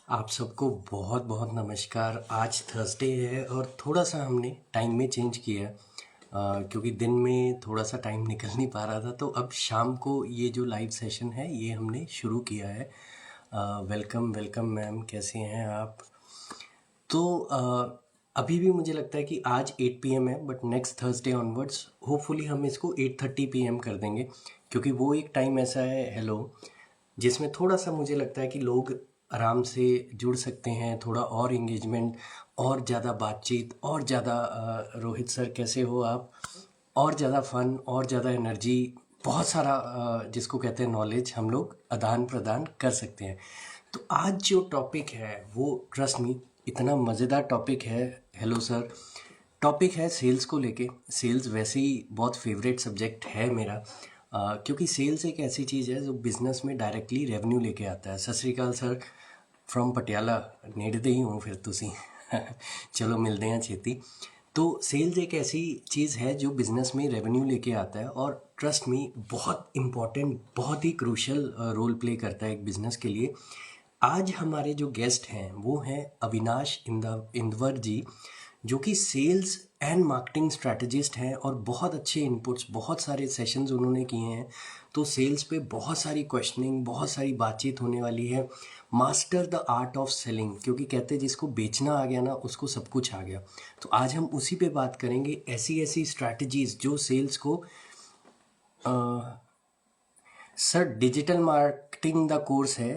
आप सबको बहुत बहुत नमस्कार। आज थर्सडे है और थोड़ा सा हमने टाइम में चेंज किया है, क्योंकि दिन में थोड़ा सा टाइम निकल नहीं पा रहा था, तो अब शाम को ये जो लाइव सेशन है ये हमने शुरू किया है। वेलकम वेलकम मैम, कैसे हैं आप? तो अभी भी मुझे लगता है कि आज 8 PM है, but next Thursday onwards hopefully हम इसको 8:30 PM कर देंगे, क्योंकि वो एक टाइम ऐसा है, हेलो, जिसमें थोड़ा सा मुझे लगता है कि लोग आराम से जुड़ सकते हैं, थोड़ा और इंगेजमेंट और ज़्यादा बातचीत और ज़्यादा रोहित सर कैसे हो आप, और ज़्यादा फन और ज़्यादा एनर्जी, बहुत सारा जिसको कहते हैं नॉलेज, हम लोग आदान प्रदान कर सकते हैं। तो आज जो टॉपिक है वो ट्रस्ट मी इतना मज़ेदार टॉपिक है। हेलो सर, टॉपिक है सेल्स को लेके। सेल्स वैसे ही बहुत फेवरेट सब्जेक्ट है मेरा, क्योंकि सेल्स एक ऐसी चीज़ है जो बिजनेस में डायरेक्टली रेवेन्यू लेके आता है। सत श्री अकाल सर, फ्रॉम पटियाला, नेड़े ही हूँ फिर तुसी चलो मिलते हैं छेती। तो सेल्स एक ऐसी चीज़ है जो बिजनेस में रेवेन्यू लेके आता है, और ट्रस्ट मी बहुत इम्पॉर्टेंट, बहुत ही क्रूशियल रोल प्ले करता है एक बिजनेस के लिए। आज हमारे जो गेस्ट हैं वो हैं अविनाश इंदवर जी, जो कि सेल्स एंड मार्केटिंग स्ट्रैटेजिस्ट हैं, और बहुत अच्छे इनपुट्स, बहुत सारे सेशंस उन्होंने किए हैं। तो सेल्स पे बहुत सारी क्वेश्चनिंग, बहुत सारी बातचीत होने वाली है। Master the art of selling, क्योंकि कहते हैं जिसको बेचना आ गया ना उसको सब कुछ आ गया। तो आज हम उसी पे बात करेंगे, ऐसी ऐसी स्ट्रैटेजीज जो सेल्स को सर डिजिटल मार्केटिंग ਦਾ ਕੋਰਸ ਹੈ।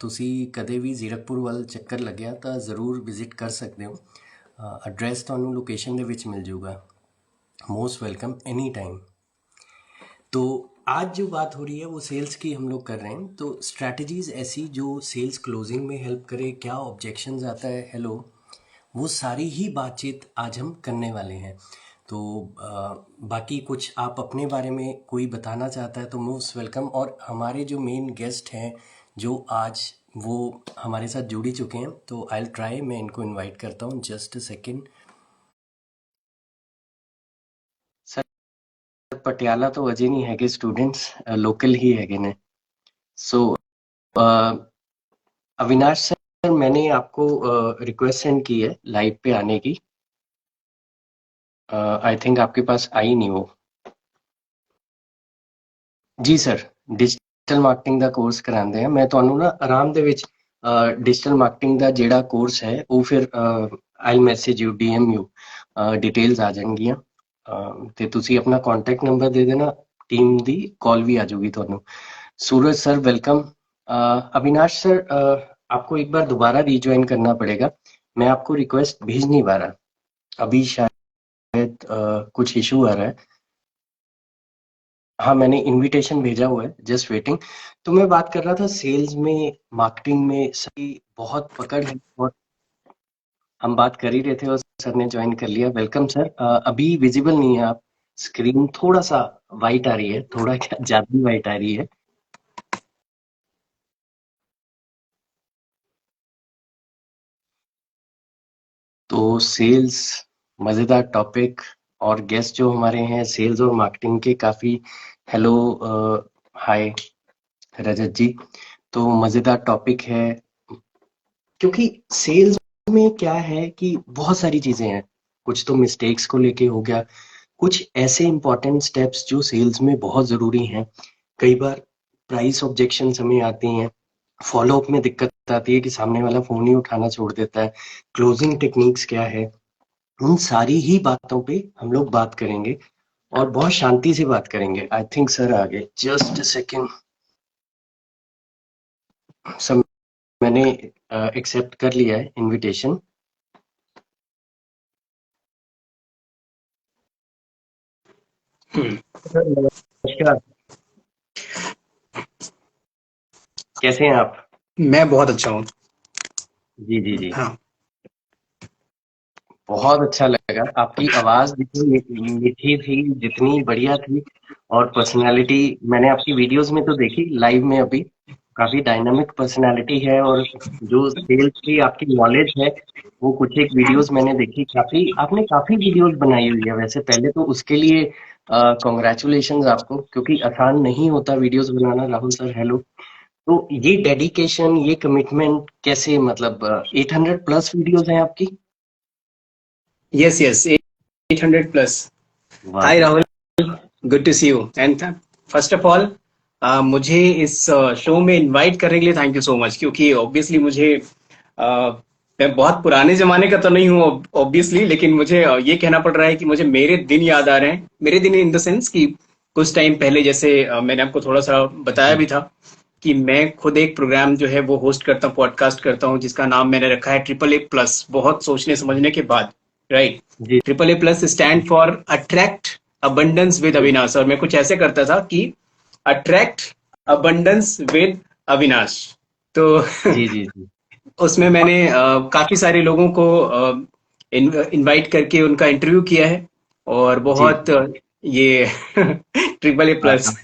ਤੁਸੀਂ ਕਦੇ ਵੀ ਜ਼ੀਰਕਪੁਰ ਵੱਲ ਚੱਕਰ ਲੱਗਿਆ ਤਾਂ ਜ਼ਰੂਰ ਵਿਜ਼ਿਟ ਕਰ ਸਕਦੇ ਹੋ। ਐਡਰੈਸ ਤੁਹਾਨੂੰ ਲੋਕੇਸ਼ਨ ਦੇ ਵਿੱਚ ਮਿਲ ਜਾਊਗਾ। Most welcome any time. तो आज जो बात हो रही है वो सेल्स की हम लोग कर रहे हैं, तो स्ट्रैटेजीज ऐसी जो सेल्स क्लोजिंग में हेल्प करे, क्या ऑब्जेक्शंस आता है, हेलो, वो सारी ही बातचीत आज हम करने वाले हैं। तो बाकी कुछ आप अपने बारे में कोई बताना चाहता है तो मोस्ट वेलकम। और हमारे जो मेन गेस्ट हैं जो आज वो हमारे साथ जुड़ ही चुके हैं, तो आई विल ट्राई, मैं इनको इनवाइट करता हूँ, just a second. Sir Patiala तो अजे नहीं है स्टूडेंट्स, लोकल ही है ने। सो अविनाश सर, मैंने आपको रिक्वेस्ट सेंड की है लाइव पे आने की। आई थिंक आपके पास आई नहीं हो। जी सर, डिजिटल मार्केटिंग ਦਾ ਕੋਰਸ ਕਰਾਉਂਦੇ ਆ। ਮੈਂ ਤੁਹਾਨੂੰ ਨਾ ਆਰਾਮ ਦੇ ਵਿੱਚ ਡਿजिटल ਮਾਰਕੀਟਿੰਗ ਦਾ ਜਿਹੜਾ ਕੋਰਸ ਹੈ ਉਹ ਫਿਰ I message you, DM you, details ਆ ਜਾਣਗੀਆਂ। ਤੇ ਤੁਸੀਂ ਆਪਣਾ ਕੰਟੈਕਟ ਨੰਬਰ ਦੇ ਦੇਣਾ, टीम ਦੀ कॉल भी आ जाएगी ਤੁਹਾਨੂੰ। सूरज सर वेलकम। अविनाश सर, आपको एक बार दोबारा रीज्वाइन करना पड़ेगा, मैं आपको रिक्वेस्ट भेज नहीं पा रहा अभी, शायद कुछ इशू आ रहा है। हाँ, मैंने इनविटेशन भेजा हुआ है, जस्ट वेटिंग। तो मैं बात कर रहा था सेल्स में, मार्केटिंग में सही बहुत पकड़ है, और हम बात कर ही रहे थे और सर ने ज्वाइन कर लिया। Welcome sir. अभी विजिबल नहीं है आप, स्क्रीन थोड़ा सा वाइट आ रही है, थोड़ा क्या ज्यादा ही वाइट आ रही है। तो सेल्स मजेदार टॉपिक, और गेस्ट जो हमारे हैं सेल्स और मार्केटिंग के काफी। हेलो, हाय रजत जी। तो मजेदार टॉपिक है, क्योंकि सेल्स में क्या है कि बहुत सारी चीजें हैं। कुछ तो मिस्टेक्स को लेके हो गया, कुछ ऐसे इंपॉर्टेंट स्टेप्स जो सेल्स में बहुत जरूरी हैं। कई बार प्राइस ऑब्जेक्शन हमें आती हैं, फॉलो अप में दिक्कत आती है कि सामने वाला फोन ही उठाना छोड़ देता है, क्लोजिंग टेक्निक्स क्या है, उन सारी ही बातों पे हम लोग बात करेंगे, और बहुत शांति से बात करेंगे। आई थिंक सर आगे, जस्ट सेकेंड सर, मैंने एक्सेप्ट कर लिया है इनविटेशन। सर नमस्कार, कैसे हैं आप? मैं बहुत अच्छा हूँ। जी जी जी, हाँ। बहुत अच्छा लगा। आपकी आवाज जितनी मीठी थी, जितनी बढ़िया थी, और पर्सनालिटी, मैंने आपकी वीडियोस में तो देखी, लाइव में अभी काफी डायनामिक पर्सनालिटी है, और जो सेल्स की आपकी नॉलेज है वो कुछ एक वीडियोस मैंने देखी। काफी आपने काफी वीडियोस बनाई हुई है वैसे, पहले तो उसके लिए कॉन्ग्रेचुलेशन आपको, क्योंकि आसान नहीं होता वीडियोस बनाना। Rahul sir hello. तो ये डेडिकेशन, ये कमिटमेंट कैसे, मतलब 800 प्लस वीडियोस हैं आपकी? Yes yes, 800 plus. वाह हाय जी राहुल, वाह। Good to see you. And first of all, मुझे इस शो में इनवाइट करने के लिए थैंक यू सो मच, क्योंकि ऑब्वियसली मुझे मैं बहुत पुराने जमाने का तो नहीं हूँ ऑब्वियसली, लेकिन मुझे ये कहना पड़ रहा है कि मुझे मेरे दिन याद आ रहे हैं। मेरे दिन इन द सेंस कि कुछ टाइम पहले, जैसे मैंने आपको थोड़ा सा बताया जी भी था कि मैं खुद एक प्रोग्राम जो है वो होस्ट करता हूँ, पॉडकास्ट करता हूँ, जिसका नाम मैंने रखा है AAA+। बहुत सोचने समझने के बाद, राइट। जी AAA+ stand for attract abundance with Avinash, और मैं कुछ ऐसे करता था कि अट्रैक्ट अबंडेंस विद अविनाश। तो जी जी जी। उसमें मैंने काफी सारे लोगों को इनवाइट करके उनका इंटरव्यू किया है, और जी बहुत ये AAA+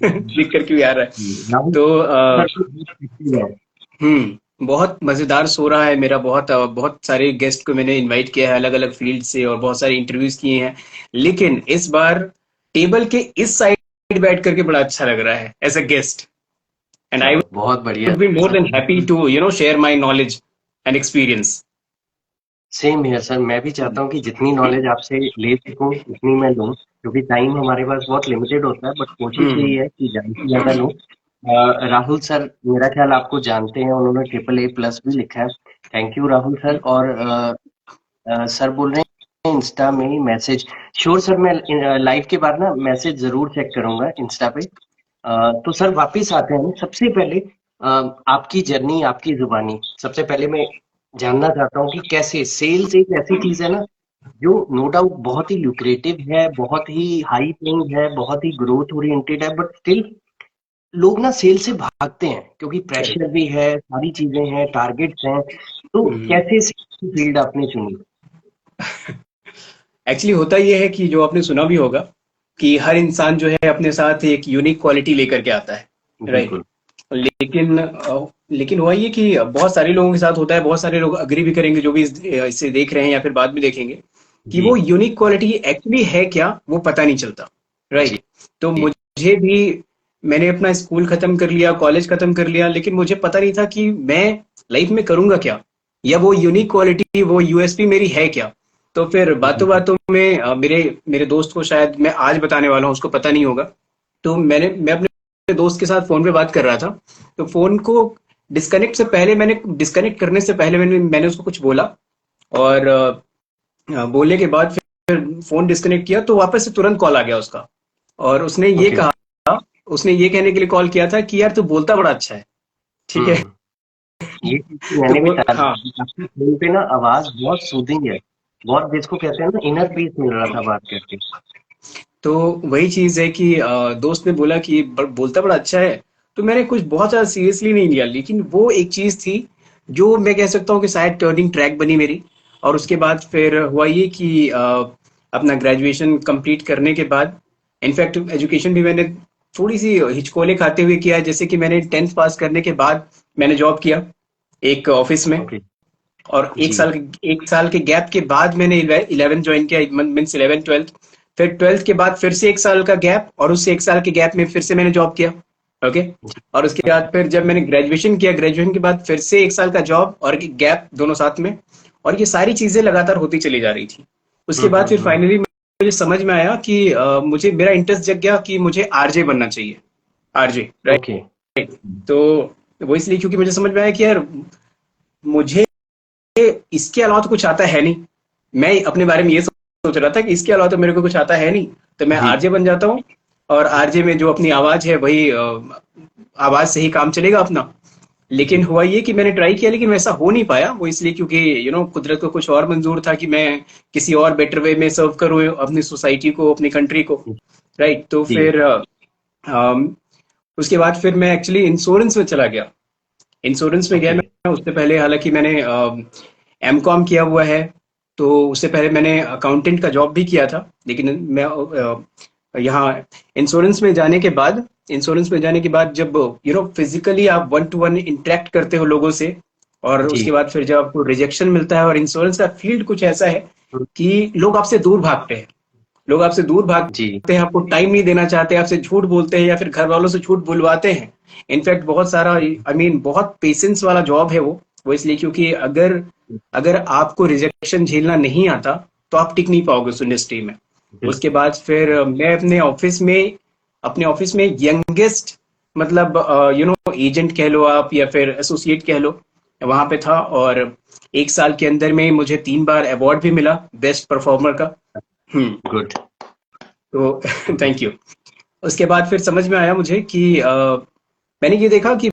लिख कर क्यों आ रहा है। राहुल तो सर तो बहुत एक्टिव है। बहुत मजेदार सो रहा है मेरा। बहुत सारे गेस्ट को मैंने इनवाइट किया है अलग अलग फील्ड से, और बहुत सारे इंटरव्यूज किए हैं। लेकिन इस बार टेबल के इस साइड बैठ करके बड़ा अच्छा लग रहा है as a guest, and I चलो बहुत बढ़िया would be more sir. Then happy to share my knowledge and experience. Same here sir, मैं भी चाहता हूँ कि जितनी नॉलेज आपसे ले सकूँ उतनी मैं लूँ, क्योंकि टाइम हमारे पास बहुत लिमिटेड होता है, बट कोशिश यही हम्म। है कि ज़्यादा से ज़्यादा लूँ। राहुल सर मेरा ख्याल आपको जानते हैं, उन्होंने AAA+ भी लिखा है। Thank you Rahul sir. और सर बोल रहे हैं इंस्टा में मैसेज। श्योर सर, मैं लाइव के बाद ना मैसेज ज़रूर चेक करूंगा इंस्टा पे। तो सर वापिस आते हैं सबसे पहले अ, आपकी जर्नी, आपकी जुबानी। सबसे पहले मैं जानना चाहता हूँ कि कैसे सेल्स एक ऐसी चीज है ना, जो नो डाउट बहुत ही ल्यूक्रेटिव है, बहुत ही हाई पेइंग है, बहुत ही ग्रोथ ओरिएंटेड है, बट स्टिल लोग ना सेल से भागते हैं क्योंकि करेक्ट। प्रेशर भी है, सारी चीजें हैं, टारगेट्स हैं। तो कैसे फील्ड आपने चुनी? एक्चुअली होता यह है कि जो आपने सुना भी होगा कि हर इंसान जो है अपने साथ एक यूनिक क्वालिटी लेकर के आता है, राइट। बिल्कुल। लेकिन हुआ ये कि बहुत सारे लोगों के साथ होता है, बहुत सारे लोग अग्री भी करेंगे जो भी इसे देख रहे हैं या फिर बाद में देखेंगे, कि जी वो यूनिक क्वालिटी एक्चुअली है क्या वो पता नहीं चलता, जी राइट। तो जी। मुझे भी, मैंने अपना स्कूल खत्म कर लिया, कॉलेज खत्म कर लिया, लेकिन मुझे पता नहीं था कि मैं लाइफ में करूंगा क्या, या वो यूनिक क्वालिटी, वो यूएसपी मेरी है क्या। तो फिर बातों जी बातों में मेरे मेरे दोस्त को, शायद मैं आज बताने वाला हूँ, उसको पता नहीं होगा। तो मैं अपने दोस्त के साथ फोन पे बात कर रहा था। तो फोन को डिस्कनेक्ट करने से पहले मैंने उसको कुछ बोला, और बोलने के बाद फिर फोन डिस्कनेक्ट किया, तो वापस से तुरंत कॉल आ गया उसका। और ओके। उसने ये कहने के लिए कॉल किया था कि यार तू बोलता बड़ा अच्छा है, ठीक है। हम्म। ये चीज़ तो तो मैंने भी हाँ, आपकी फ़ोन पे ना आवाज़ बहुत सूदिंग है। बहुत, जिसको कहते हैं ना, इनर पीस मिल रहा था बात करके। तो वही चीज है कि दोस्त ने बोला कि बोलता बड़ा अच्छा है। तो मैंने कुछ बहुत ज्यादा सीरियसली नहीं लिया, लेकिन वो एक चीज थी जो मैं कह सकता हूँ कि शायद टर्निंग ट्रैक बनी मेरी। और उसके बाद फिर हुआ ये कि अपना ग्रेजुएशन कंप्लीट करने के बाद, इनफैक्ट एजुकेशन भी मैंने थोड़ी सी हिचकोले खाते हुए किया। जैसे कि मैंने 10th पास करने के बाद मैंने जॉब किया एक ऑफिस में, ओके। और जी। एक साल के गैप के बाद मैंने 11 ज्वाइन किया, मीन्स 11 12। फिर 12th के बाद फिर से एक साल का गैप, और उस एक साल के गैप में फिर से मैंने जॉब किया। ओके। जी। और उसके बाद फिर जब मैंने ग्रेजुएशन किया, ग्रेजुएशन के बाद फिर से एक साल का जॉब और गैप, दोनों साथ में। और ये सारी चीजें लगातार होती चली जा रही थी। उसके बाद फिर हुँ। फाइनली मुझे समझ में आया कि मुझे, मेरा इंटरेस्ट जग गया कि मुझे आरजे बनना चाहिए। RJ, okay. राइट। तो वो इसलिए क्योंकि मुझे समझ में आया कि यार मुझे इसके अलावा तो कुछ आता है नहीं। मैं अपने बारे में ये सोच रहा था कि इसके अलावा तो मेरे को कुछ आता है नहीं, तो मैं जी। आरजे बन जाता हूँ। और आरजे में जो अपनी आवाज है, वही आवाज से ही काम चलेगा अपना। लेकिन जी। हुआ ये कि मैंने ट्राई किया, लेकिन वैसा हो नहीं पाया। वो इसलिए क्योंकि कुदरत को कुछ और मंजूर था कि मैं किसी और बेटर वे में सर्व करूँ अपनी सोसाइटी को, अपनी कंट्री को, राइट। तो जी। फिर उसके बाद फिर मैं एक्चुअली इंश्योरेंस में चला गया। इंश्योरेंस में गया ओके। मैं। उससे पहले हालांकि मैंने एमकॉम किया हुआ है, तो उससे पहले मैंने अकाउंटेंट का जॉब भी किया था। लेकिन मैं यहाँ इंश्योरेंस में जाने के बाद जब फिजिकली आप वन टू वन इंटरेक्ट करते हो लोगों से, और जी। उसके बाद फिर जब आपको रिजेक्शन मिलता है, और इंश्योरेंस का फील्ड कुछ ऐसा है हुँ। कि लोग आपसे दूर भागते हैं। लोग आपसे दूर जी। भागते हैं, आपको टाइम नहीं देना चाहते, आपसे झूठ बोलते हैं, या फिर घर वालों से झूठ बुलवाते हैं इनफैक्ट बहुत सारा आई मीन बहुत पेशेंस वाला जॉब है वो इसलिए क्योंकि अगर अगर आपको रिजेक्शन झेलना नहीं आता तो आप टिक नहीं पाओगे उस इंडस्ट्री में। उसके बिल्कुल। बाद फिर मैं अपने ऑफिस में यंगेस्ट मतलब एजेंट कह लो आप या फिर एसोसिएट कह लो, वहां पे था। और 1 साल के अंदर में मुझे 3 बार अवार्ड भी मिला बेस्ट परफॉर्मर का। हम्म। गुड। तो थैंक यू। उसके बाद फिर समझ में आया मुझे कि मैंने ये देखा कि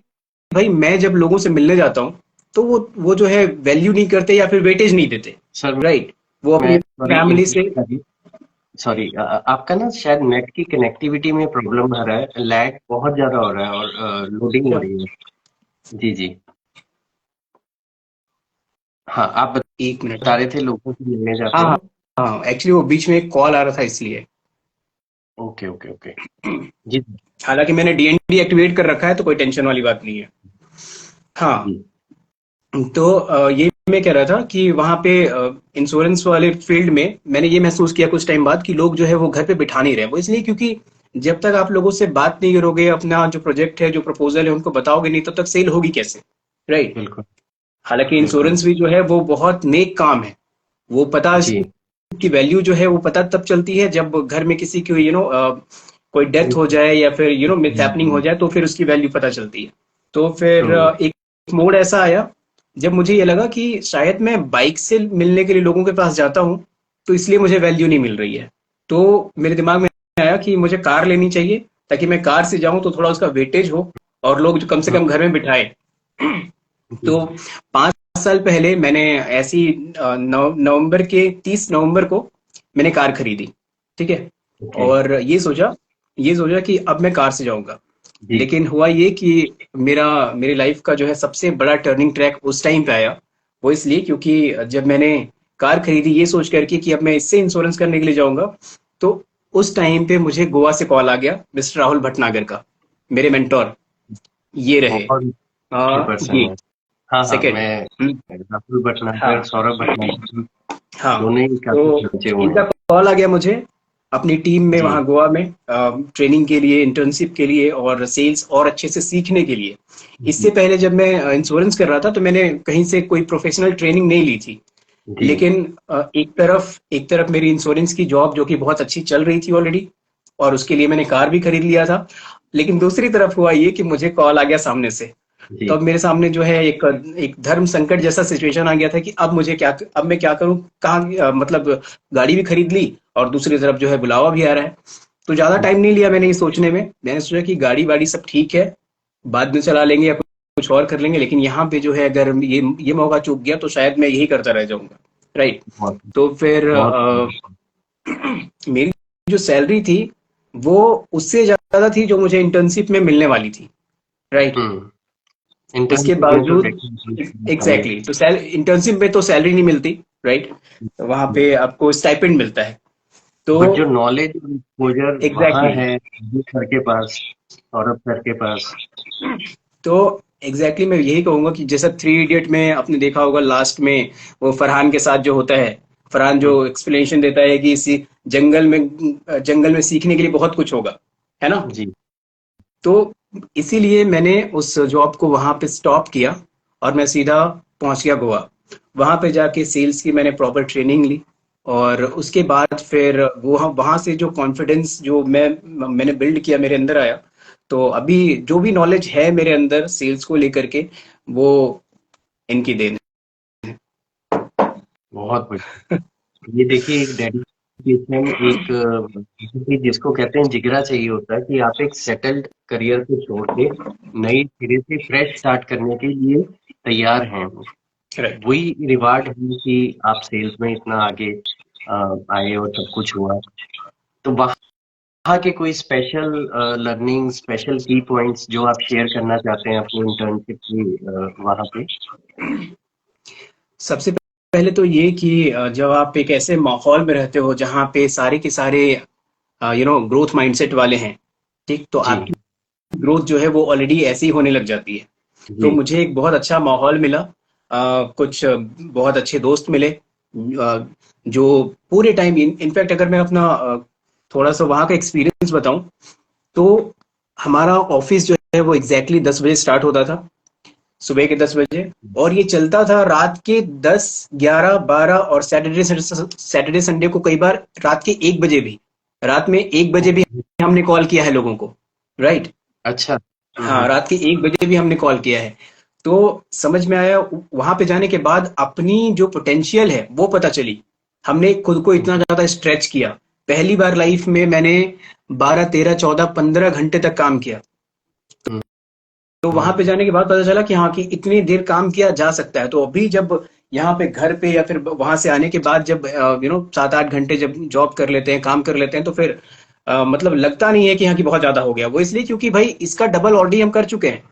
भाई मैं जब लोगों से मिलने जाता हूँ तो वो जो है वैल्यू नहीं करते या फिर वेटेज नहीं देते। Sir right. वो मैं अपनी सॉरी फैमिली से। सॉरी, आपका ना शायद नेट की कनेक्टिविटी में प्रॉब्लम आ रहा है, लैग बहुत ज्यादा हो रहा है और लोडिंग हो अच्छा, रही है। जी जी। हाँ, आप एक मिनट। बता रहे थे लोगों से मिलने हाँ जाते हाँ। हो। हाँ एक्चुअली वो बीच में एक कॉल आ रहा था इसलिए। Okay okay okay. जी हालांकि मैंने डीएनडी एक्टिवेट कर रखा है तो कोई टेंशन वाली बात नहीं है। हाँ। जी। तो ये मैं कह रहा था कि वहां पे इंश्योरेंस वाले फील्ड में मैंने ये महसूस किया कुछ टाइम बाद कि लोग जो है वो घर पे बिठा नहीं रहे। वो इसलिए क्योंकि जब तक आप लोगों से बात नहीं करोगे, अपना जो प्रोजेक्ट है जो प्रपोजल है उनको बताओगे नहीं, तब तक सेल होगी कैसे। राइट। बिल्कुल हालांकि बिल्कुल। इंश्योरेंस भी जो है वो बहुत नेक काम है। वो पता जी। इसकी वैल्यू जो है वो पता तब चलती है जब घर में किसी की कोई डेथ हो जाए या फिर मिथ हैपनिंग हो जाए, तो फिर उसकी वैल्यू पता चलती है। तो फिर ट्रू। एक मोड़ ऐसा आया जब मुझे ये लगा कि शायद मैं बाइक से मिलने के लिए लोगों के पास जाता हूँ तो इसलिए मुझे वैल्यू नहीं मिल रही है। तो मेरे दिमाग में आया कि मुझे कार लेनी चाहिए ताकि मैं कार से जाऊं तो थोड़ा उसका वेटेज हो और लोग जो कम से कम घर में बिठाए। जी। तो 5 साल पहले मैंने ऐसी नवंबर के 30 नवंबर को मैंने कार खरीदी। ठीक है। ओके। और ये सोचा कि अब मैं कार से जाऊंगा। जी। लेकिन हुआ ये कि मेरी लाइफ का जो है सबसे बड़ा टर्निंग ट्रैक उस टाइम पे आया। वो इसलिए क्योंकि जब मैंने कार खरीदी ये सोच करके कि अब मैं इससे इंश्योरेंस करने के लिए जाऊंगा, तो उस टाइम पे मुझे गोवा से कॉल आ गया मिस्टर राहुल भटनागर का, मेरे मेंटोर ये रहे। बहुत अच्छे पर्सन जी। है। हाँ हाँ, सेकंड। मैं राहुल भटनागर, हाँ सौरभ भटनागर हाँ। दोनों ही काफी तो पहुंचे हुए इनका हैं। कॉल आ गया मुझे अपनी टीम में जी। वहाँ गोवा में ट्रेनिंग के लिए, इंटर्नशिप के लिए और सेल्स और अच्छे से सीखने के लिए। इससे जी। पहले जब मैं इंश्योरेंस कर रहा था तो मैंने कहीं से कोई प्रोफेशनल ट्रेनिंग नहीं ली थी। जी। लेकिन एक तरफ मेरी इंश्योरेंस की जॉब जो कि बहुत अच्छी चल रही थी ऑलरेडी, और उसके लिए मैंने कार भी खरीद लिया था। लेकिन दूसरी तरफ हुआ ये कि मुझे कॉल आ गया सामने से। तो जी। अब मेरे सामने जो है एक धर्म संकट जैसा सिचुएशन आ गया था कि अब मैं क्या करूं, कहाँ मतलब गाड़ी भी खरीद ली और दूसरी तरफ जो है बुलावा भी आ रहा है। तो ज्यादा टाइम नहीं लिया मैंने ये सोचने में। मैंने सोचा कि गाड़ी वाड़ी सब ठीक है, बाद में चला लेंगे या कुछ और कर लेंगे, लेकिन यहाँ पे जो है अगर ये मौका चूक गया तो शायद मैं यही करता रह जाऊंगा। राइट। बहुत तो फिर बहुत। मेरी जो सैलरी थी वो उससे ज्यादा थी जो मुझे इंटर्नशिप में मिलने वाली थी। राइट। हम्म। उसके इंटर्नशिप में तो बावजूद डेफिनेटली हमें। एग्जैक्टली तो इंटर्नशिप में तो सैलरी नहीं मिलती। राइट। वहां पे आपको स्टाइपेंड मिलता है। तो बट जो नॉलेज और एक्सपोजर वहाँ एग्जैक्टली है अभी सर के पास, सौरभ सर के पास। तो एग्जैक्टली मैं यही कहूंगा कि जैसा थ्री इडियट में आपने देखा होगा लास्ट में वो फरहान के साथ जो होता है, फरहान जो हम्म, एक्सप्लेनेशन देता है कि इसी जंगल में सीखने के लिए बहुत कुछ होगा, है ना। जी। तो इसीलिए मैंने उस जॉब को वहां पे स्टॉप किया और मैं सीधा पहुंच गया गोवा। वहां पे जाके सेल्स की मैंने प्रॉपर ट्रेनिंग ली। और उसके बाद फिर वो वहां से जो कॉन्फिडेंस जो मैंने बिल्ड किया मेरे अंदर आया। तो अभी जो भी नॉलेज है मेरे अंदर सेल्स को लेकर के, वो इनकी देन बहुत बढ़िया। ये देखिए, एक डेडिकेशन, एक जिसको कहते हैं जिगरा चाहिए होता है कि आप एक सेटल्ड करियर को छोड़ के नई सिरे से फ्रेश स्टार्ट करने के लिए तैयार हैं। है। राइट। वही रिवार्ड है कि आप सेल्स में इतना आगे आए और सब कुछ हुआ। तो वहाँ के कोई स्पेशल लर्निंग, स्पेशल की पॉइंट्स जो आप शेयर करना चाहते हैं अपनी इंटर्नशिप की वहाँ पे। सबसे पहले तो ये कि जब आप एक ऐसे माहौल में रहते हो जहाँ पे सारे के सारे ग्रोथ माइंडसेट वाले हैं, ठीक, तो जी। आपकी ग्रोथ जो है वो ऑलरेडी ऐसी ही होने लग जाती है। तो जी। मुझे एक बहुत अच्छा माहौल मिला। कुछ बहुत अच्छे दोस्त मिले, जो पूरे टाइम इनफैक्ट अगर मैं अपना थोड़ा सा वहाँ का एक्सपीरियंस बताऊं तो हमारा ऑफिस जो है वो एग्जैक्टली 10 बजे स्टार्ट होता था, सुबह के 10 बजे, और ये चलता था रात के 10, 11, 12, और सैटरडे संडे को कई बार रात के 1 बजे भी, रात में 1 बजे भी हमने कॉल किया है लोगों को, राइट। अच्छा। हाँ, रात के 1 बजे भी हमने कॉल किया है। तो समझ में आया, वहां पे जाने के बाद अपनी जो पोटेंशियल है वो पता चली। हमने खुद को इतना ज्यादा स्ट्रेच किया। पहली बार लाइफ में मैंने 12, 13, 14, 15 घंटे तक काम किया। तो वहां पे जाने के बाद पता चला कि हाँ, कि इतनी देर काम किया जा सकता है। तो अभी जब यहाँ पे घर पे या फिर वहां से आने के बाद जब 7-8 घंटे जब जॉब कर लेते हैं, काम कर लेते हैं, तो फिर मतलब लगता नहीं है कि हाँ, कि बहुत ज्यादा हो गया। वो इसलिए क्योंकि भाई इसका डबल ऑलरेडी हम कर चुके हैं।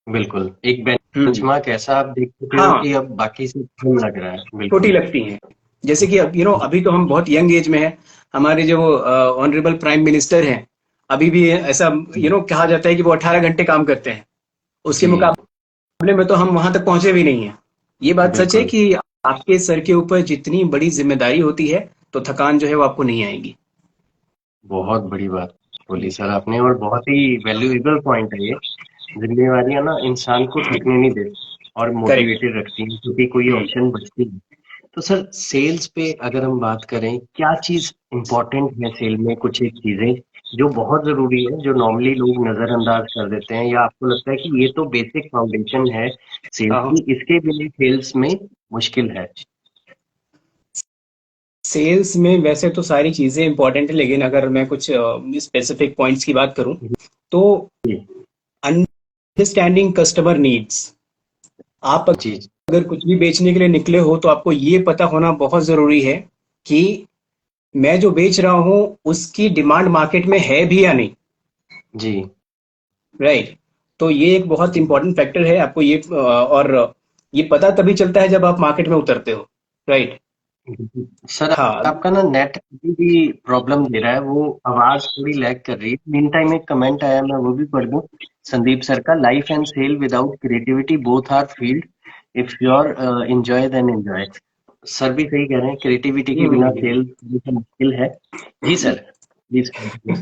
बिल्कुल, एक हम्म। बेंचमार्क ऐसा आप देख चुके हो हाँ, कि अब बाकी से कम लग रहा है। छोटी बिल्कुल। लगती हैं। जैसे कि अब अभी तो हम बहुत यंग एज में हैं। हमारे जो ऑनरेबल प्राइम मिनिस्टर हैं, अभी भी ऐसा कहा जाता है कि वो 18 घंटे काम करते हैं। उसके जी, मुकाबले में तो हम वहां तक पहुंचे भी नहीं है। ये बात सच है बिल्कुल। कि आपके सर के ऊपर जितनी बड़ी जिम्मेदारी होती है, तो थकान जो है वो आपको नहीं आएगी। बहुत बड़ी बात बोली सर आपने, और बहुत ही वैल्यूएबल पॉइंट है ये। जिम्मेवारियां ना इंसान को थकने नहीं देती और करेक्ट। मोटिवेटेड रखती हैं, क्योंकि कोई ऑप्शन बचती नहीं। तो सर, सेल्स पे अगर हम बात करें, क्या चीज इंपॉर्टेंट है सेल में? कुछ एक चीजें जो बहुत जरूरी है, जो नॉर्मली लोग नजरअंदाज कर देते हैं, या आपको लगता है कि ये तो बेसिक फाउंडेशन है सेल्स हाँ, की, इसके बिना सेल्स में मुश्किल है? सेल्स में वैसे तो सारी चीजें इंपॉर्टेंट है, लेकिन अगर मैं कुछ स्पेसिफिक पॉइंट्स की बात करूं, तो जी, अंडरस्टैंडिंग कस्टमर नीड्स। आप जी, अगर कुछ भी बेचने के लिए निकले हो, तो आपको ये पता होना बहुत जरूरी है कि मैं जो बेच रहा हूँ उसकी डिमांड मार्केट में है भी या नहीं, जी। राइट। तो ये एक बहुत इंपॉर्टेंट फैक्टर है। आपको ये और ये पता तभी चलता है जब आप मार्केट में उतरते हो, राइट। सर, हाँ। आपका ना नेट अभी भी प्रॉब्लम दे रहा है, वो आवाज थोड़ी लैग कर रही है। मीन टाइम एक कमेंट आया, मैं वो भी पढ़ दूं। संदीप सर का, life and sale without creativity both are field, if you are enjoy then enjoy. Sir भी सही कह रहे हैं, क्रिएटिविटी के बिना हम्म। सेल मुश्किल है। जी sir, please continue.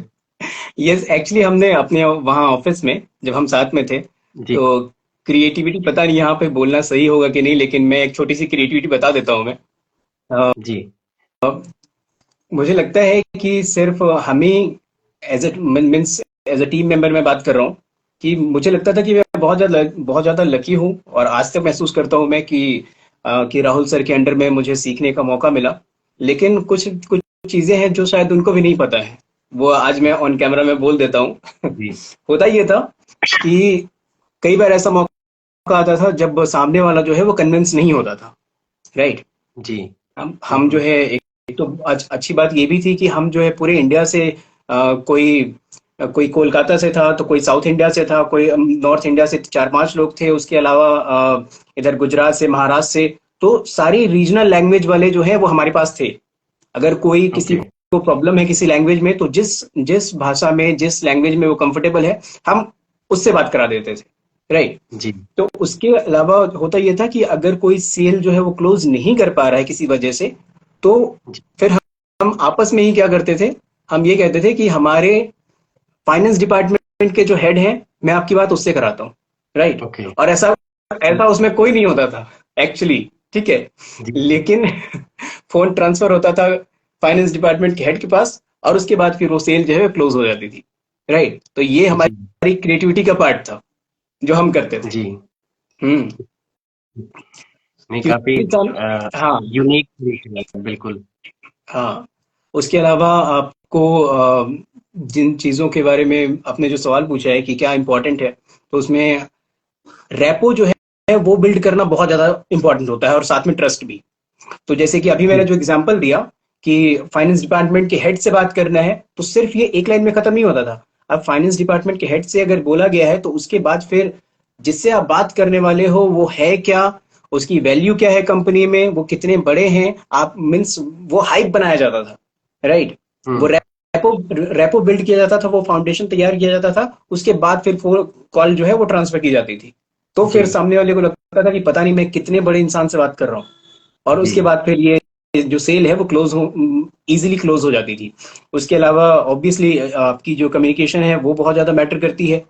Yes, actually हमने अपने वहाँ ऑफिस में जब हम साथ में थे, जी, तो क्रिएटिविटी पता नहीं यहाँ पे बोलना सही होगा कि नहीं, लेकिन मैं एक छोटी सी क्रिएटिविटी बता देता हूँ मैं। जी, मुझे लगता है कि सिर्फ हमें as a means as a team member मैं बात कर रहा हूँ, कि मुझे लगता था कि मैं बहुत ज्यादा लकी हूँ, और आज तक महसूस करता हूँ मैं कि राहुल सर के अंडर में मुझे सीखने का मौका मिला। लेकिन कुछ कुछ चीजें हैं जो शायद उनको भी नहीं पता है, वो आज मैं ऑन कैमरा में बोल देता हूँ। जी, होता ये था कि कई बार ऐसा मौका आता था जब सामने वाला जो है वो कन्विंस नहीं होता था, राइट। जी। हम जो है एक तो अच्छी बात ये भी थी कि हम जो है पूरे इंडिया से कोई कोई कोलकाता से था, तो कोई साउथ इंडिया से था, कोई नॉर्थ इंडिया से 4-5 लोग थे, उसके अलावा इधर गुजरात से, महाराष्ट्र से। तो सारी रीजनल लैंग्वेज वाले जो है वो हमारे पास थे। अगर कोई किसी ओके। को प्रॉब्लम है किसी लैंग्वेज में, तो जिस जिस भाषा में, जिस लैंग्वेज में वो कंफर्टेबल है, हम उससे बात करा देते थे, राइट। जी, तो उसके अलावा होता यह था कि अगर कोई सेल जो है वो क्लोज नहीं कर पा रहा है किसी वजह से, तो जी। फिर हम आपस में ही क्या करते थे, हम ये कहते थे कि हमारे फाइनेंस डिपार्टमेंट के जो हेड हैं, मैं आपकी बात उससे कराता हूँ, राइट। ओके। और ऐसा ऐसा उसमें कोई नहीं होता था एक्चुअली, ठीक है। जी, लेकिन फोन ट्रांसफर होता था फाइनेंस डिपार्टमेंट के हेड के पास, और उसके बाद फिर वो सेल जो है क्लोज हो जाती थी, राइट। तो ये जी, हमारी क्रिएटिविटी का पार्ट था जो हम करते थे। जी। हम्म। नहीं, काफी क्योंकि हाँ, यूनिक तरीके है, बिल्कुल। हाँ। उसके अलावा आपको जिन चीजों के बारे में आपने जो सवाल पूछा है कि क्या इंपॉर्टेंट है, तो उसमें रैपो जो है वो बिल्ड करना बहुत ज्यादा इंपॉर्टेंट होता है, और साथ में ट्रस्ट भी। तो जैसे कि अभी मैंने जी, जो एग्जांपल दिया कि फाइनेंस डिपार्टमेंट के हेड से बात करना है, तो सिर्फ ये एक लाइन में खत्म नहीं होता था। अब फाइनेंस डिपार्टमेंट के हेड से अगर बोला गया है, तो उसके बाद फिर जिससे आप बात करने वाले हो वो है क्या, उसकी वैल्यू क्या है कंपनी में, वो कितने बड़े हैं, आप मीन्स वो हाइप बनाया जाता था, राइट। वो हम्म, रैपो रैपो बिल्ड किया जाता था, वो फाउंडेशन तैयार किया जाता था। उसके बाद फिर कॉल जो है वो ट्रांसफर की जाती थी। तो जी, फिर सामने वाले को लगता था कि पता नहीं मैं कितने बड़े इंसान से बात कर रहा हूँ। और जी, उसके बाद फिर ये जो सेल है वो क्लोज हो इजीली क्लोज हो जाती थी। उसके अलावा ऑब्वियसली आपकी जो कम्युनिकेशन है वो बहुत ज्यादा मैटर करती है।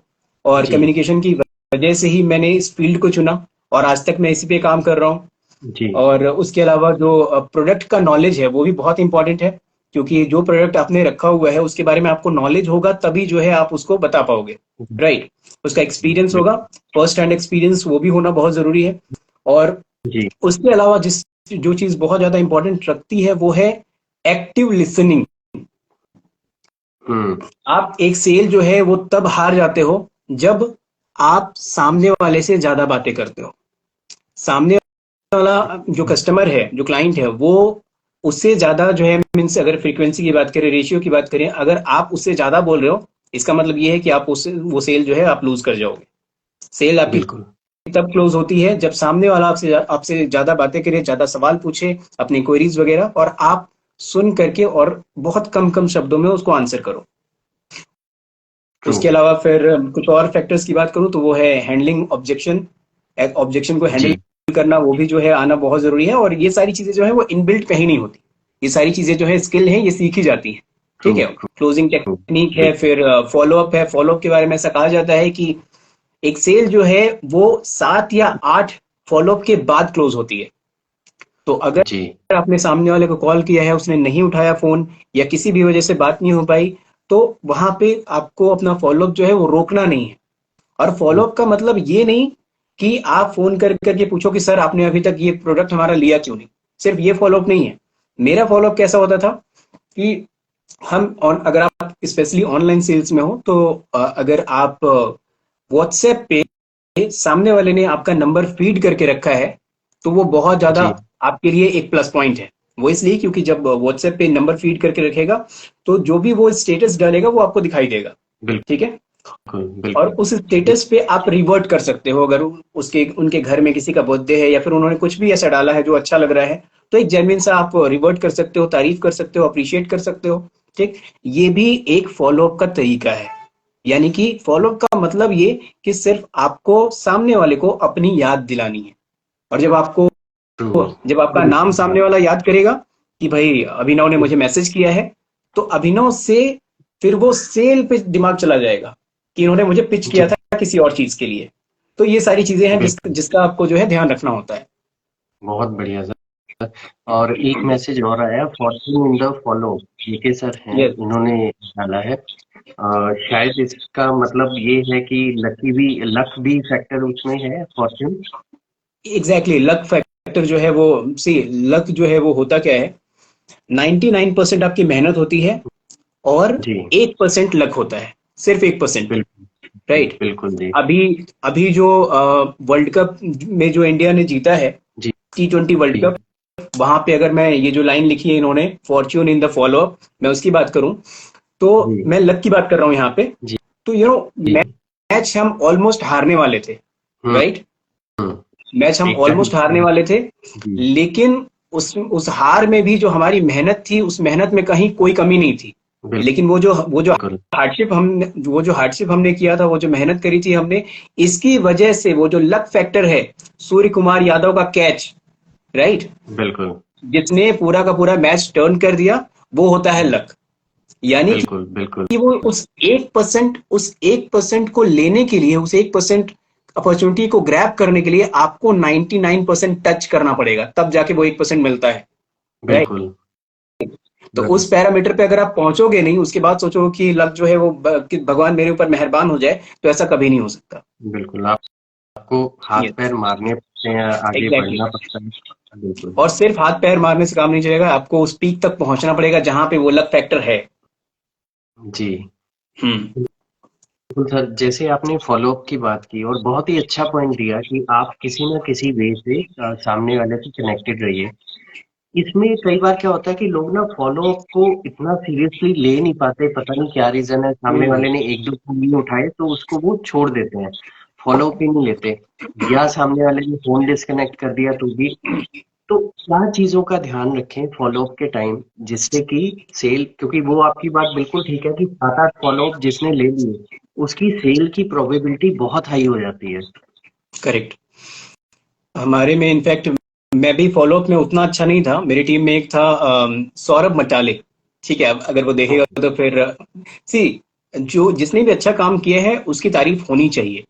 और जी कम्युनिकेशन की वजह से ही मैंने इस फील्ड को चुना और आज तक मैं इसी पे काम कर रहा हूँ। जी और उसके अलावा जो प्रोडक्ट का नॉलेज है वो भी बहुत इंपॉर्टेंट है, क्योंकि जो प्रोडक्ट आपने रखा हुआ है उसके बारे में आपको नॉलेज होगा तभी जो है आप उसको बता पाओगे, राइट। उसका एक्सपीरियंस होगा, फर्स्ट हैंड एक्सपीरियंस वो भी होना बहुत जरूरी है। और जी उसके अलावा जिस जो चीज बहुत ज्यादा इंपॉर्टेंट रखती है वो है एक्टिव लिसनिंग। हम्म आप एक सेल जो है वो तब हार जाते हो जब आप सामने वाले से ज्यादा बातें करते हो। सामने वाला जो कस्टमर है, जो क्लाइंट है, वो उससे ज्यादा जो है, मीन्स अगर फ्रीक्वेंसी की बात करें, रेशियो की बात करें, अगर आप उससे ज्यादा बोल रहे हो, इसका मतलब ये है कि आप उससे वो सेल जो है आप लूज कर जाओगे। सेल आपकी बिल्कुल तब क्लोज होती है जब सामने वाला आपसे आपसे ज्यादा बातें करे, ज्यादा सवाल पूछे, अपनी क्वेरीज वगैरह, और आप सुन करके और बहुत कम कम शब्दों में उसको आंसर करो। ट्रू उसके अलावा फिर कुछ और फैक्टर्स की बात करूं तो वो है हैंडलिंग ऑब्जेक्शन। ऑब्जेक्शन को हैंडल जी करना वो भी जो है आना बहुत जरूरी है, और ये सारी चीजें जो है वो इनबिल्ट कहीं नहीं होती। ये सारी चीजें जो है स्किल है, ये सीखी जाती है। ट्रू ठीक है। ट्रू क्लोजिंग ट्रू टेक्निक है, बिल्कुल फिर फॉलोअप है। फॉलोअप के बारे में ऐसा कहा जाता है कि एक सेल जो है वो 7 या 8 फॉलोअप के बाद क्लोज होती है। तो जी अगर आपने सामने वाले को कॉल किया है, उसने नहीं उठाया फोन, या किसी भी वजह से बात नहीं हो पाई, तो वहां पे आपको अपना फॉलोअप जो है वो रोकना नहीं है। और फॉलोअप का मतलब ये नहीं कि आप फोन कर करके पूछो कि सर आपने अभी तक ये प्रोडक्ट हमारा लिया क्यों नहीं। सिर्फ ये फॉलोअप नहीं है। मेरा फॉलोअप कैसा होता था कि अगर आप स्पेशली ऑनलाइन सेल्स में हो तो अगर आप व्हाट्सएप पे सामने वाले ने आपका नंबर फीड करके रखा है, तो वो बहुत ज्यादा जी आपके लिए एक प्लस पॉइंट है। वो इसलिए क्योंकि जब व्हाट्सएप पे नंबर फीड करके रखेगा, तो जो भी वो स्टेटस डालेगा वो आपको दिखाई देगा। ठीक है। बिल्कुल और बिल्कुल उस जी स्टेटस पे आप रिवर्ट कर सकते हो, अगर उसके उनके घर में किसी का बर्थडे है या फिर उन्होंने कुछ भी ऐसा डाला है जो अच्छा लग रहा है, तो एक जेन्युइन सा आप रिवर्ट कर सकते हो, तारीफ कर सकते हो, अप्रिशिएट कर सकते हो। ठीक। ये भी एक फॉलोअप का तरीका है। यानी कि फॉलोअप का मतलब ये कि सिर्फ आपको सामने वाले को अपनी याद दिलानी है। और ट्रू जब आपका नाम सामने वाला याद करेगा कि भाई अभिनव ने मुझे मैसेज किया है, तो अभिनव से फिर वो सेल पे दिमाग चला जाएगा कि इन्होंने मुझे पिच जी किया था किसी और चीज के लिए। तो ये सारी चीजें हैं बिल्कुल जिसका आपको जो है ध्यान रखना होता है। बहुत बढ़िया सर। और एक मैसेज और आया, Fortune in the follow, JK sir हैं, यस, इन्होंने डाला है। शायद इसका मतलब ये है कि लक भी फैक्टर उसमें है, फॉर्च्यून। एग्जैक्टली। लक फैक्टर जो है वो, सी, लक जो है वो होता क्या है, 99% आपकी मेहनत होती है और जी 1% लक होता है। सिर्फ 1%। बिल्कुल राइट। बिल्कुल जी अभी अभी जो वर्ल्ड कप में जो इंडिया ने जीता है, जी T20 वर्ल्ड जी कप, वहां पे अगर मैं ये जो लाइन लिखी है इन्होंने, फॉर्च्यून इन द फॉलोअप, मैं उसकी बात करूं तो जी मैं लक की बात कर रहा हूं यहाँ पे। जी तो जी मैच हम ऑलमोस्ट हारने वाले थे। हम्म राइट। हम्म, मैच हम एक टाइम ऑलमोस्ट हारने वाले थे, जी लेकिन उस हार में भी जो हमारी मेहनत थी, उस मेहनत में कहीं कोई कमी नहीं थी। लेकिन बिल्कुल वो जो हार्डशिप हमने किया था, वो जो मेहनत करी थी हमने, इसकी वजह से वो जो लक फैक्टर है, सूर्य कुमार यादव का कैच, राइट, बिल्कुल जिसने पूरा का पूरा मैच टर्न कर दिया, वो होता है लक। यानी बिल्कुल बिल्कुल कि वो उस 1% को लेने के लिए, उस 1% अपॉर्चुनिटी को ग्रैब करने के लिए आपको 99% टच करना पड़ेगा, तब जाके वो 1% मिलता है। राइट। बिल्कुल तो उस पैरामीटर पे अगर आप पहुंचोगे नहीं, उसके बाद सोचो कि लक जो है वो कि भगवान मेरे ऊपर मेहरबान हो जाए, तो ऐसा कभी नहीं हो सकता। बिल्कुल आपको हाथ यस, पैर मारने पड़ते हैं, आगे एग्जैक्टली। बढ़ना पड़ता है। बिल्कुल और सिर्फ हाथ पैर मारने से काम नहीं चलेगा, आपको उस पीक तक पहुंचना पड़ेगा जहां पे वो लक फैक्टर है। जी हम्म। बिल्कुल सर, जैसे आपने फॉलोअप की बात की और बहुत ही अच्छा पॉइंट दिया कि आप किसी न किसी वे से सामने वाले से कनेक्टेड रहिए। इसमें कई बार क्या होता है कि लोग ना फॉलोअप को इतना सीरियसली ले नहीं पाते, पता नहीं क्या रीजन है, सामने हम्म। वाले ने एक दो फोन नहीं उठाए तो उसको वो छोड़ देते हैं, फॉलोअप ही नहीं लेते, या सामने वाले ने फोन डिस्कनेक्ट कर दिया तो भी। तो क्या चीजों का ध्यान रखें फॉलोअप के टाइम, जिससे कि सेल, क्योंकि वो आपकी बात बिल्कुल ठीक है कि 7 8 फॉलोअप जिसने ले लिए उसकी सेल की प्रोबेबिलिटी बहुत हाई हो जाती है। करेक्ट। हमारे में इनफैक्ट मैं भी फॉलोअप में उतना अच्छा नहीं था। मेरी टीम में एक था सौरभ मटाले। ठीक है। अब अगर वो देखेगा तो फिर सी, जो जिसने भी अच्छा काम किया है उसकी तारीफ होनी चाहिए।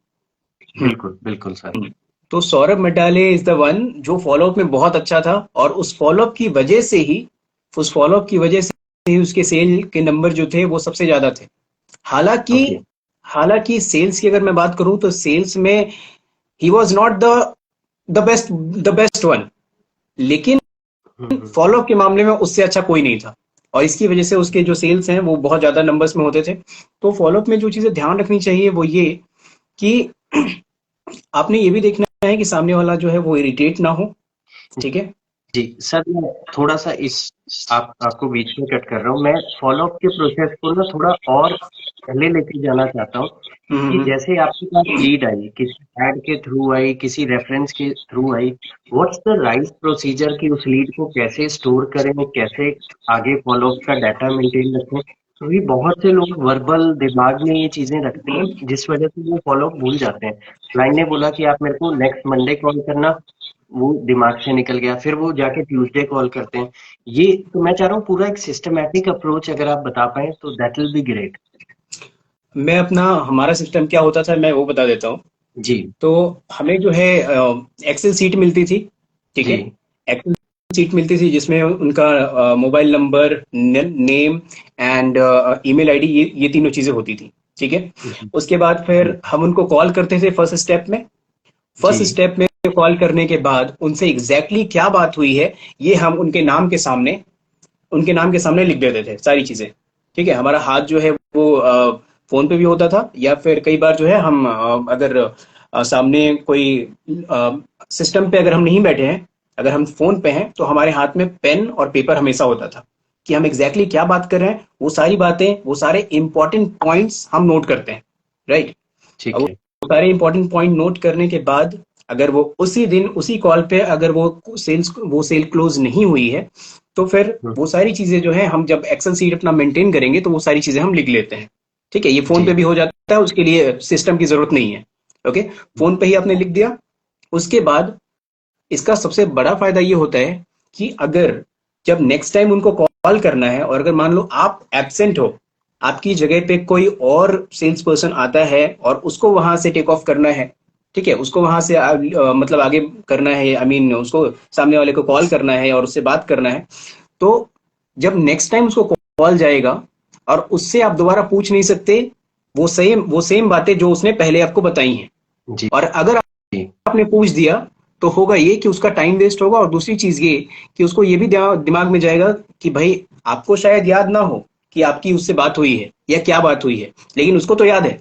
हम्म, बिल्कुल बिल्कुल सर। तो Saurabh Matale is the one जो फॉलोअप में बहुत अच्छा था, और उस फॉलोअप की वजह से ही उसके सेल के नंबर जो थे वो सबसे ज्यादा थे। हालांकि ओके। हालांकि सेल्स की अगर मैं बात करूं तो सेल्स में he was not the best one, लेकिन हम्म। फॉलोअप के मामले में उससे अच्छा कोई नहीं था, और इसकी वजह से उसके जो सेल्स हैं वो बहुत ज्यादा नंबर्स में होते थे। तो फॉलोअप में जो चीजें ध्यान रखनी चाहिए वो ये कि आपने ये भी देखना है कि सामने वाला जो है वो इरिटेट ना हो। ठीक है। जी सर, मैं थोड़ा सा इस आपको बीच में कट कर रहा हूँ। मैं फॉलोअप के प्रोसेस को ना थोड़ा और पहले लेके जाना चाहता हूँ कि हम्म। जैसे आपके पास लीड आई, किसी ऐड के थ्रू आई, किसी रेफरेंस के through I, what's the right procedure कि उस लीड को कैसे स्टोर करें, कैसे आगे फॉलोअप का डाटा मेंटेन रखें। क्योंकि बहुत से लोग वर्बल दिमाग में ये चीजें रखते हैं जिस वजह से वो फॉलोअप भूल जाते हैं। क्लाइंट ने बोला कि आप मेरे को नेक्स्ट मंडे कॉल करना, वो दिमाग से निकल गया, फिर वो जाके ट्यूसडे कॉल करते हैं। ये तो मैं चाह रहा हूँ पूरा एक सिस्टमैटिक अप्रोच अगर आप बता पाएं तो दैट विल बी ग्रेट। मैं अपना हमारा सिस्टम क्या होता था मैं वो बता देता हूँ। जी। तो हमें जो है एक्सेल सीट मिलती थी। ठीक जी। है। एक्सेल सीट मिलती थी जिसमें उनका mobile number, name and email ID, ये तीनों चीजें होती थी। ठीक है। जी। उसके बाद जी। फिर हम उनको कॉल करते थे फर्स्ट जी। स्टेप में कॉल करने के बाद उनसे एग्जैक्टली exactly क्या बात हुई है ये हम उनके नाम के सामने लिख देते थे सारी चीजें। ठीक है। हमारा हाथ जो है वो फोन पे भी होता था, या फिर कई बार जो है हम अगर सामने कोई सिस्टम पे अगर हम नहीं बैठे हैं, अगर हम फोन पे हैं तो हमारे हाथ में पेन और पेपर हमेशा होता था कि हम एग्जैक्टली exactly क्या बात कर रहे हैं, वो सारी बातें, वो सारे इंपॉर्टेंट पॉइंट्स हम नोट करते हैं। राइट। अब ठीक वो है। सारे इंपॉर्टेंट पॉइंट नोट करने के बाद अगर वो उसी दिन उसी कॉल पे अगर वो सेल क्लोज नहीं हुई है, तो फिर हम्म। वो सारी चीजें जो है हम जब एक्सेल सीट अपना मेंटेन करेंगे तो वो सारी चीजें हम लिख लेते हैं। ठीक है। ये फोन जी। पे भी हो जाता है, उसके लिए सिस्टम की जरूरत नहीं है। ओके। फोन पे ही आपने लिख दिया। उसके बाद इसका सबसे बड़ा फायदा ये होता है कि अगर जब नेक्स्ट टाइम उनको कॉल करना है और अगर मान लो आप एब्सेंट हो, आपकी जगह पे कोई और सेल्स पर्सन आता है और उसको वहां से टेक ऑफ करना है। ठीक है। उसको वहां से मतलब आगे करना है, आई मीन उसको सामने वाले को कॉल करना है और उससे बात करना है। तो जब नेक्स्ट टाइम उसको कॉल जाएगा और उससे आप दोबारा पूछ नहीं सकते वो सेम बातें जो उसने पहले आपको बताई हैं। जी। और अगर जी। आपने पूछ दिया तो होगा ये कि उसका टाइम वेस्ट होगा, और दूसरी चीज ये कि उसको ये भी दिमाग में जाएगा कि भाई आपको शायद याद ना हो कि आपकी उससे बात हुई है या क्या बात हुई है, लेकिन उसको तो याद है।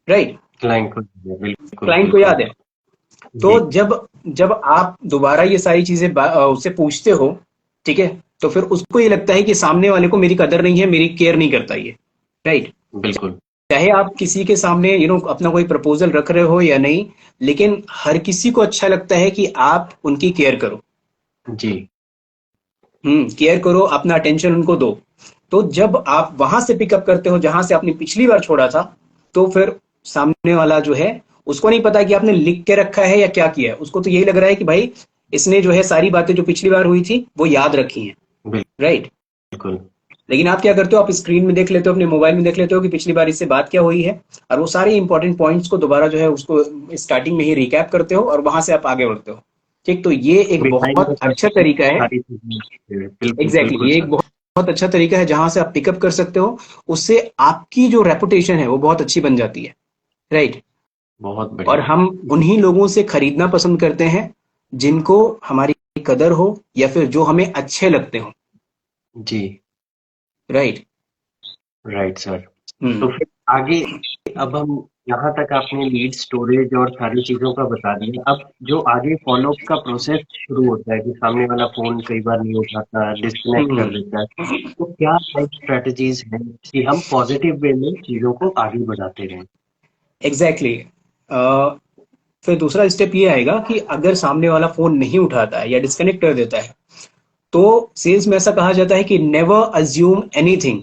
राइट। क्लाइंट को बिल्कुल क्लाइंट को बिल्कुल। याद है। तो जी। जब जब आप दोबारा ये सारी चीजें उससे पूछते हो, ठीक है, तो फिर उसको ये लगता है कि सामने वाले को मेरी कदर नहीं है, मेरी केयर नहीं करता ये। राइट। बिल्कुल। चाहे आप किसी के सामने अपना कोई प्रपोजल रख रहे हो या नहीं, लेकिन हर किसी को अच्छा लगता है कि आप उनकी केयर करो। जी। केयर करो, अपना अटेंशन उनको दो। तो जब आप वहां से पिकअप करते हो जहां से आपने पिछली बार छोड़ा था, तो फिर सामने वाला जो है उसको नहीं पता कि आपने लिख के रखा है या क्या किया है, उसको तो यही लग रहा है कि भाई इसने जो है सारी बातें जो पिछली बार हुई थी वो याद रखी हैं। राइट। बिल्कुल। लेकिन आप क्या करते हो, आप स्क्रीन में देख लेते हो, अपने मोबाइल में देख लेते हो कि पिछली बार इससे बात क्या हुई है, और वो सारे इंपॉर्टेंट पॉइंट्स को दोबारा जो है उसको स्टार्टिंग में ही रिकैप करते हो और वहां से आप आगे बढ़ते हो। ठीक। तो ये एक बिहाइंड द बहुत अच्छा कर्टन तरीका है। सारी चीजें, बिल्कुल एग्जैक्टली बिल्कुल ये एक सर। बहुत बहुत अच्छा तरीका है जहां से आप पिकअप कर सकते हो। उससे आपकी जो रेपुटेशन है वो बहुत अच्छी बन जाती है। राइट। बहुत और बढ़िया। हम उन्हीं लोगों से खरीदना पसंद करते हैं जिनको हमारी कदर हो या फिर जो हमें अच्छे लगते हो। जी। राइट। Right sir. तो हम्म। फिर आगे, अब हम यहाँ तक आपने लीड स्टोरेज और सारी चीजों का बता दिया। अब जो आगे फॉलोअप का प्रोसेस शुरू होता है कि सामने वाला फोन कई बार नहीं उठाता, डिस्कनेक्ट कर हम्म। देता है, तो क्या लाइक स्ट्रेटजीज हैं कि हम पॉजिटिव वे में चीजों को आगे बढ़ाते रहें? एग्जैक्टली। फिर दूसरा स्टेप ये आएगा कि अगर सामने वाला फोन नहीं उठाता है या डिस्कनेक्ट कर देता है, तो सेल्स में ऐसा कहा जाता है कि नेवर अज्यूम एनीथिंग।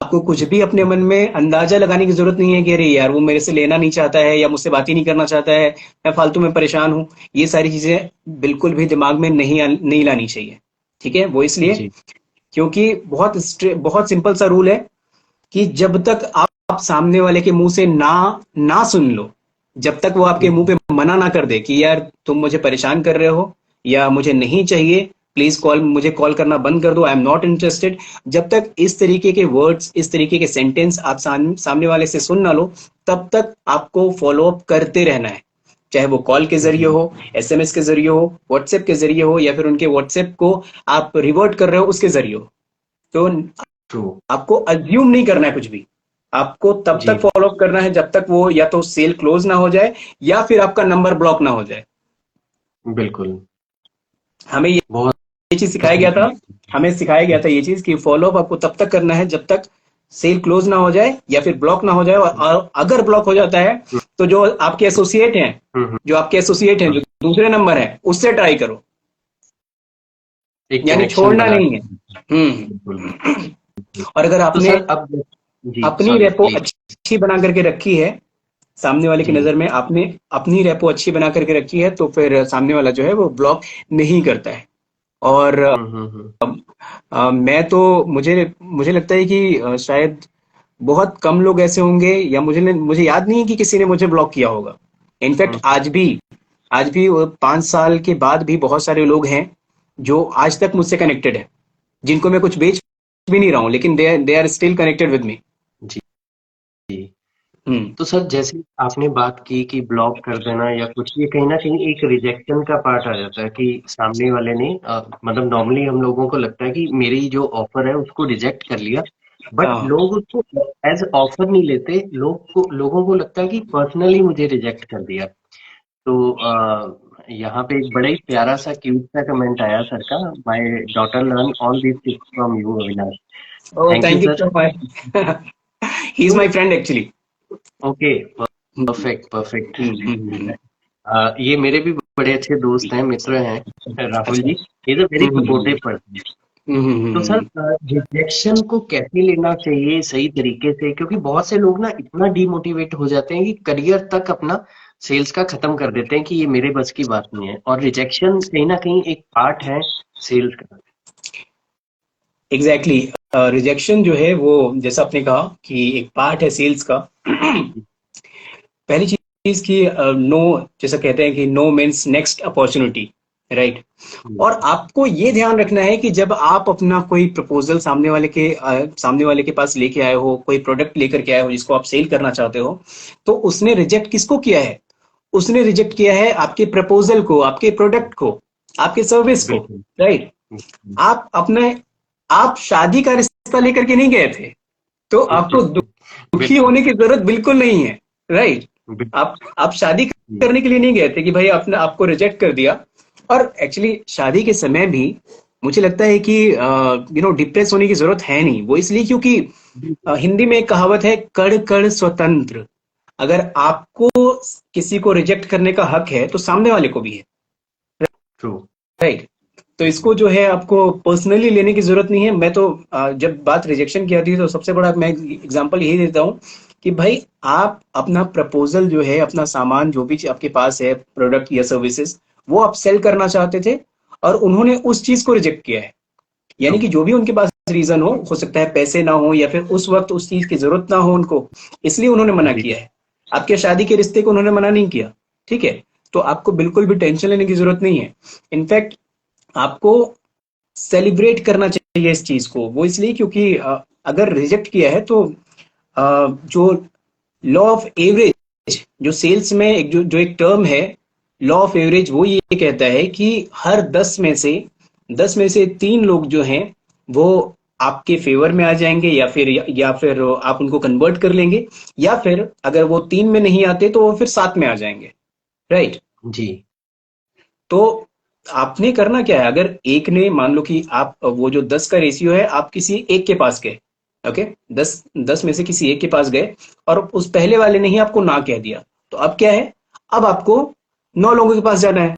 आपको कुछ भी अपने मन में अंदाजा लगाने की जरूरत नहीं है कि अरे यार वो मेरे से लेना नहीं चाहता है या मुझसे बात ही नहीं करना चाहता है, मैं फालतू में परेशान हूं। ये सारी चीजें बिल्कुल भी दिमाग में नहीं लानी चाहिए। ठीक है। वो इसलिए जी। क्योंकि बहुत सिंपल सा रूल है कि जब तक आप सामने वाले के मुंह से ना ना सुन लो, जब तक वो आपके मुंह पे मना ना कर दे कि यार तुम मुझे परेशान कर रहे हो या मुझे नहीं चाहिए, प्लीज कॉल, मुझे कॉल करना बंद कर दो, आई एम नॉट इंटरेस्टेड, जब तक इस तरीके के वर्ड्स, इस तरीके के सेंटेंस आप सामने वाले से सुन ना लो, तब तक आपको फॉलो अप करते रहना है। चाहे वो कॉल के जरिए हो, एसएमएस के जरिए हो, व्हाट्सएप के जरिए हो, या फिर उनके व्हाट्सएप को आप रिवर्ट कर रहे हो उसके जरिए हो। तो ट्रू। आपको अज्यूम नहीं करना है कुछ भी, आपको तब जी तक फॉलो अप करना है जब तक वो या तो सेल क्लोज ना हो जाए या फिर आपका नंबर ब्लॉक ना हो जाए। बिल्कुल। हमें बहुत ये चीज सिखाया गया था, हमें सिखाया गया था ये चीज कि फॉलो अप आपको तब तक करना है जब तक सेल क्लोज ना हो जाए या फिर ब्लॉक ना हो जाए, और अगर ब्लॉक हो जाता है तो जो आपके एसोसिएट हैं, हम्म, जो दूसरे नंबर है उससे ट्राई करो, एक यानी कनेक्शन छोड़ना बना। नहीं है। बिल्कुल बिल्कुल। और अगर तो आपने सर अब, जी अपनी सॉरी रेपो प्लीज। अच्छी बना करके रखी है, सामने वाले की जी। नजर में आपने अपनी रेपो अच्छी बना करके रखी है, तो फिर सामने वाला जो है वो ब्लॉक नहीं करता है। और हम्म। मैं तो मुझे मुझे लगता है कि शायद बहुत कम लोग ऐसे होंगे, या मुझे याद नहीं है कि किसी ने मुझे ब्लॉक किया होगा। इनफैक्ट आज भी 5 साल के बाद भी बहुत सारे लोग हैं जो आज तक मुझसे कनेक्टेड है, जिनको मैं कुछ बेच भी नहीं रहा हूँ, लेकिन they are still connected with me. जी जी। हम्म। तो सर जैसे आपने बात की कि ब्लॉक कर देना या कुछ, ये कहीं ना कहीं एक रिजेक्शन का पार्ट आ जाता है कि सामने वाले ने मतलब नॉर्मली हम लोगों को लगता है कि मेरी जो ऑफर है उसको रिजेक्ट कर लिया, बट हाँ लोग उसको एज ऑफर नहीं लेते, लोगों को लगता है कि पर्सनली मुझे रिजेक्ट कर दिया। तो यहाँ पे एक बड़ा ही प्यारा सा क्यूट सा कमेंट आया सर का, my daughter learn all this from you Avinash. Oh thank you thank you sir. So much. He is तो my friend actually. Okay, perfect perfect. Hmm. ये मेरे भी बड़े अच्छे दोस्त हैं, मित्र हैं, राहुल अच्छा। जी। Is a very hmm. Supportive person. तो सर रिजेक्शन को कैसे लेना चाहिए सही तरीके से, क्योंकि बहुत से लोग ना इतना डिमोटिवेट हो जाते हैं कि करियर तक अपना सेल्स का खत्म कर देते हैं कि ये मेरे बस की बात नहीं है, और रिजेक्शन कहीं ना कहीं एक पार्ट है सेल्स का। एग्जैक्टली। रिजेक्शन जो है वो, जैसा आपने कहा कि एक पार्ट है सेल्स का। पहली चीज की नो, जैसा कहते हैं कि no means next opportunity, right. और आपको ये ध्यान रखना है कि जब आप अपना कोई प्रपोजल सामने वाले के पास लेके आए हो, कोई प्रोडक्ट लेकर के आए हो जिसको आप सेल करना चाहते हो, तो उसने रिजेक्ट किसको किया है? उसने रिजेक्ट किया है आपके प्रपोजल को, आपके प्रोडक्ट को, आपके सर्विस को, बिल्कुल राइट। आप अपने आप शादी का रिश्ता लेकर के नहीं गए थे, तो आपको दुखी बिल्कुल होने की जरूरत बिल्कुल नहीं है, राइट। बिल्कुल। आप शादी करने के लिए नहीं गए थे कि भाई आपने आपको रिजेक्ट कर दिया। और एक्चुअली शादी के समय भी मुझे लगता है कि डिप्रेस होने की जरूरत है नहीं, वो इसलिए क्योंकि हिंदी में एक कहावत है, कड़ कड़ स्वतंत्र। अगर आपको किसी को रिजेक्ट करने का हक है तो सामने वाले को भी है, ट्रू। राइट। तो इसको जो है आपको पर्सनली लेने की जरूरत नहीं है। मैं तो जब बात रिजेक्शन की आती है तो सबसे बड़ा मैं एग्जांपल यही देता हूँ कि भाई आप अपना प्रपोजल जो है, अपना सामान जो भी आपके पास है, प्रोडक्ट या सर्विसेज, वो आप सेल करना चाहते थे और उन्होंने उस चीज को रिजेक्ट किया है। ट्रू। यानी कि जो भी उनके पास रीजन हो सकता है पैसे ना हो या फिर उस वक्त उस चीज की जरूरत ना हो उनको, इसलिए उन्होंने मना जी। किया है। आपके शादी के रिश्ते को उन्होंने मना नहीं किया, ठीक है। तो आपको बिल्कुल भी टेंशन लेने की जरूरत नहीं है। इनफैक्ट आपको सेलिब्रेट करना चाहिए इस चीज को, वो इसलिए क्योंकि अगर रिजेक्ट किया है तो जो लॉ ऑफ एवरेज, जो सेल्स में एक जो एक टर्म है, लॉ ऑफ एवरेज, वो ये कहता है कि हर 10 में से 3 लोग जो हैं वो आपके फेवर में आ जाएंगे, या फिर आप उनको कन्वर्ट कर लेंगे, या फिर अगर वो 3 में नहीं आते तो वो फिर 7 में आ जाएंगे, राइट। जी। तो आपने करना क्या है? अगर एक ने, मान लो कि आप, वो जो 10 का रेशियो है, आप किसी एक के पास गए, ओके, 10 में से किसी एक के पास गए और उस पहले वाले ने ही आपको ना कह दिया, तो अब क्या है? अब आपको 9 लोगों के पास जाना है,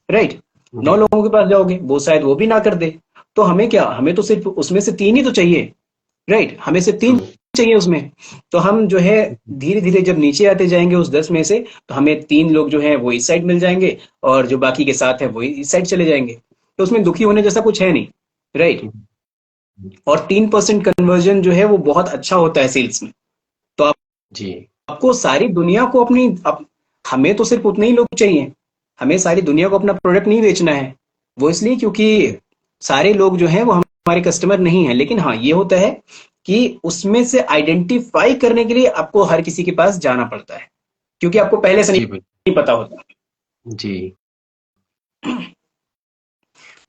राइट। नौ जी। लोगों के पास जाओगे, वो शायद वो भी ना कर दे, तो हमें क्या, हमें तो सिर्फ उसमें से 3 ही तो चाहिए, राइट। हमें सिर्फ ट्रू। 3 चाहिए उसमें। तो हम जो है धीरे धीरे जब नीचे आते जाएंगे उस 10 में से, तो हमें 3 लोग जो है वो इस साइड मिल जाएंगे और जो बाकी के साथ है वो इस साइड चले जाएंगे। तो उसमें दुखी होने जैसा कुछ है नहीं, राइट। और 3% कन्वर्जन जो है वो बहुत अच्छा होता है सेल्स में। तो जी आपको सारी दुनिया को हमें तो सिर्फ उतने ही लोग चाहिए, हमें सारी दुनिया को अपना प्रोडक्ट नहीं बेचना है। वो इसलिए क्योंकि सारे लोग जो हैं वो हमारे कस्टमर नहीं है, लेकिन हाँ ये होता है कि उसमें से आइडेंटिफाई करने के लिए आपको हर किसी के पास जाना पड़ता है, क्योंकि आपको पहले से जी नहीं पता होता। जी,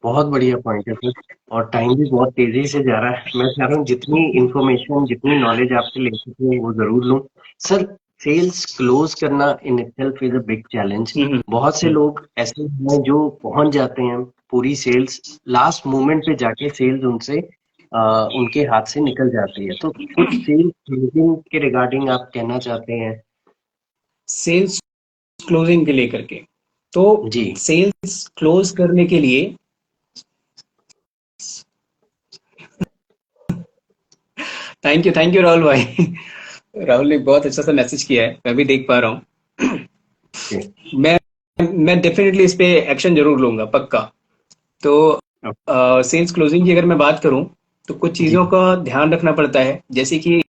बहुत बढ़िया पॉइंट है सर। और टाइम भी बहुत तेजी से जा रहा है, मैं चाह रहा हूँ जितनी इंफॉर्मेशन जितनी नॉलेज आपसे ले सके वो जरूर लूँ। सर, सेल्स क्लोज करना in itself is a big challenge. Hmm. बहुत से लोग ऐसे हैं जो पहुंच जाते हैं पूरी सेल्स, लास्ट मोमेंट पे जाके सेल्स उनसे उनके हाथ से निकल जाती है। तो कुछ सेल्स क्लोजिंग के रिगार्डिंग आप कहना चाहते हैं? सेल्स क्लोजिंग के लेकर के, तो जी सेल्स क्लोज करने के लिए, थैंक यू राहुल भाई। राहुल ने बहुत अच्छा सा मैसेज किया है, मैं भी देख पा रहा हूँ। जी मैं मैं डेफिनेटली इस पे एक्शन जरूर लूंगा, पक्का। तो सेल्स क्लोजिंग की अगर मैं बात करूं, तो कुछ जी चीजों का ध्यान रखना पड़ता है, जैसे कि